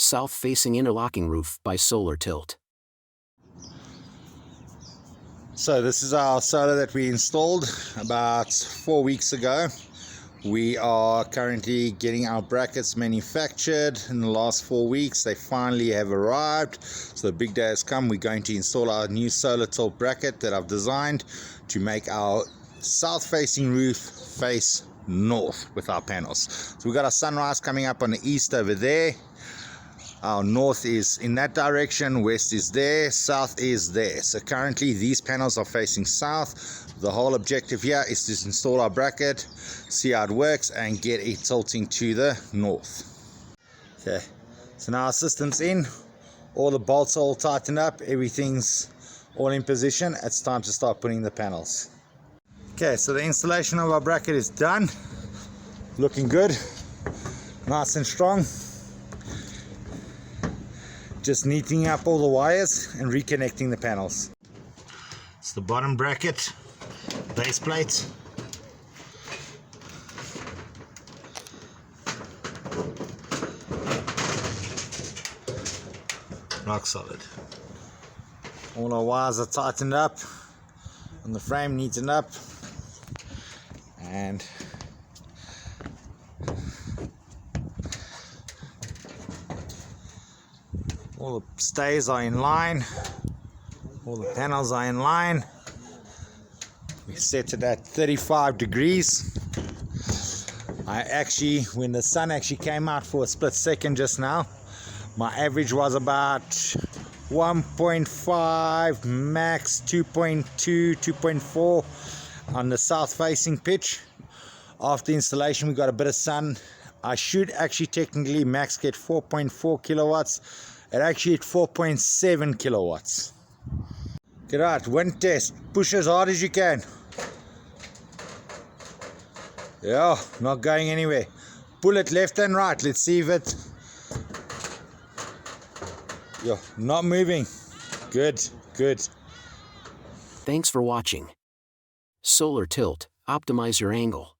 South-facing interlocking roof by Solar Tilt. So this is our solar that we installed about 4 weeks ago. We are currently getting our brackets manufactured. In the last 4 weeks they finally have arrived, so the big day has come. We're going to install our new Solar Tilt bracket that I've designed to make our south facing roof face north with our panels. So we've got our sunrise coming up on the east over there. Our north is in that direction, west is there, south is there. So currently these panels are facing south. The whole objective here is to install our bracket, see how it works, and get it tilting to the north. Okay, so now our system's in, all the bolts are all tightened up, everything's all in position. It's time to start putting the panels. Okay, so the installation of our bracket is done. Looking good, nice and strong. Just neatening up all the wires and reconnecting the panels. It's the bottom bracket, base plate. Rock solid. All our wires are tightened up and the frame neatened up, and all the stays are in line, all the panels are in line. We set it at 35 degrees. When the sun actually came out for a split second just now, my average was about 1.5, max 2.2, 2.4 on the south facing pitch. After installation we got a bit of sun. I should actually technically max get 4.4 kilowatts. It actually hit 4.7 kilowatts. Get out, wind test. Push as hard as you can. Yeah, not going anywhere. Pull it left and right. Let's see if it... Yeah, not moving. Good, good. Thanks for watching. Solar Tilt, optimize your angle.